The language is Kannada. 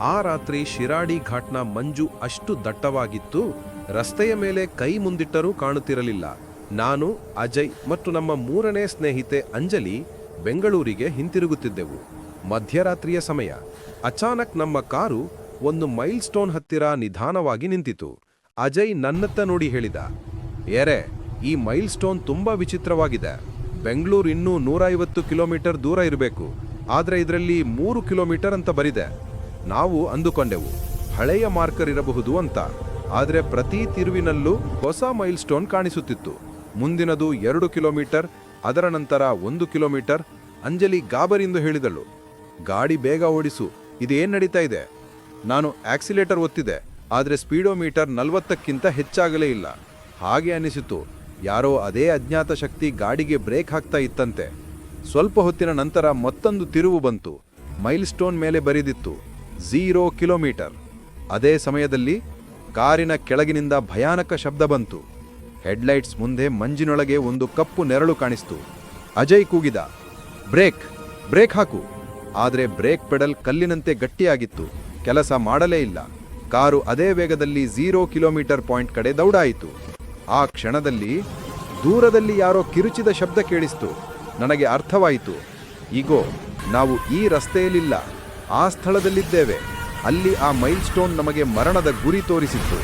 ಆ ರಾತ್ರಿ ಶಿರಾಡಿ ಘಾಟ್ನ ಮಂಜು ಅಷ್ಟು ದಟ್ಟವಾಗಿತ್ತು, ರಸ್ತೆಯ ಮೇಲೆ ಕೈ ಮುಂದಿಟ್ಟರೂ ಕಾಣುತ್ತಿರಲಿಲ್ಲ. ನಾನು, ಅಜಯ್ ಮತ್ತು ನಮ್ಮ 3ನೇ ಸ್ನೇಹಿತೆ ಅಂಜಲಿ ಬೆಂಗಳೂರಿಗೆ ಹಿಂತಿರುಗುತ್ತಿದ್ದೆವು. ಮಧ್ಯರಾತ್ರಿಯ ಸಮಯ. ಅಚಾನಕ್ ನಮ್ಮ ಕಾರು ಒಂದು ಮೈಲ್ ಸ್ಟೋನ್ ಹತ್ತಿರ ನಿಧಾನವಾಗಿ ನಿಂತಿತು. ಅಜಯ್ ನನ್ನತ್ತ ನೋಡಿ ಹೇಳಿದ, ಏರೆ, ಈ ಮೈಲ್ ಸ್ಟೋನ್ ತುಂಬಾ ವಿಚಿತ್ರವಾಗಿದೆ. ಬೆಂಗಳೂರು ಇನ್ನೂ 150 ಕಿಲೋಮೀಟರ್ ದೂರ ಇರಬೇಕು, ಆದರೆ ಇದರಲ್ಲಿ 3 ಕಿಲೋಮೀಟರ್ ಅಂತ ಬರಿದೆ. ನಾವು ಅಂದುಕೊಂಡೆವು ಹಳೆಯ ಮಾರ್ಕರ್ ಇರಬಹುದು ಅಂತ, ಆದರೆ ಪ್ರತಿ ತಿರುವಿನಲ್ಲೂ ಹೊಸ ಮೈಲ್ ಸ್ಟೋನ್ ಕಾಣಿಸುತ್ತಿತ್ತು. ಮುಂದಿನದು 2 ಕಿಲೋಮೀಟರ್, ಅದರ ನಂತರ 1 ಕಿಲೋಮೀಟರ್. ಅಂಜಲಿ ಗಾಬರಿಯಿಂದ ಹೇಳಿದಳು, ಗಾಡಿ ಬೇಗ ಓಡಿಸು, ಇದೇನ್ ನಡೀತಾ ಇದೆ? ನಾನು ಆಕ್ಸಿಲೇಟರ್ ಒತ್ತಿದೆ, ಆದರೆ ಸ್ಪೀಡೋಮೀಟರ್ 40ಕ್ಕಿಂತ ಹೆಚ್ಚಾಗಲೇ ಇಲ್ಲ. ಹಾಗೆ ಅನಿಸಿತು, ಯಾರೋ ಅದೇ ಅಜ್ಞಾತ ಶಕ್ತಿ ಗಾಡಿಗೆ ಬ್ರೇಕ್ ಹಾಕ್ತಾ ಇತ್ತಂತೆ. ಸ್ವಲ್ಪ ಹೊತ್ತಿನ ನಂತರ ಮತ್ತೊಂದು ತಿರುವು ಬಂತು. ಮೈಲ್ ಸ್ಟೋನ್ ಮೇಲೆ ಬರೆದಿತ್ತು 0 ಕಿಲೋಮೀಟರ್. ಅದೇ ಸಮಯದಲ್ಲಿ ಕಾರಿನ ಕೆಳಗಿನಿಂದ ಭಯಾನಕ ಶಬ್ದ ಬಂತು. ಹೆಡ್ಲೈಟ್ಸ್ ಮುಂದೆ ಮಂಜಿನೊಳಗೆ ಒಂದು ಕಪ್ಪು ನೆರಳು ಕಾಣಿಸ್ತು. ಅಜಯ್ ಕೂಗಿದ, ಬ್ರೇಕ್, ಬ್ರೇಕ್ ಹಾಕು. ಆದರೆ ಬ್ರೇಕ್ ಪೆಡಲ್ ಕಲ್ಲಿನಂತೆ ಗಟ್ಟಿಯಾಗಿತ್ತು, ಕೆಲಸ ಮಾಡಲೇ ಇಲ್ಲ. ಕಾರು ಅದೇ ವೇಗದಲ್ಲಿ 0 ಕಿಲೋಮೀಟರ್ ಪಾಯಿಂಟ್ ಕಡೆ ದೌಡಾಯಿತು. ಆ ಕ್ಷಣದಲ್ಲಿ ದೂರದಲ್ಲಿ ಯಾರೋ ಕಿರುಚಿದ ಶಬ್ದ ಕೇಳಿಸ್ತು. ನನಗೆ ಅರ್ಥವಾಯಿತು, ಈಗೋ ನಾವು ಈ ರಸ್ತೆಯಲ್ಲಿಲ್ಲ, ಆ ಸ್ಥಳದಲ್ಲಿದ್ದೇವೆ. ಅಲ್ಲಿ ಆ ಮೈಲ್ ಸ್ಟೋನ್ ನಮಗೆ ಮರಣದ ಗುರಿ ತೋರಿಸಿತ್ತು.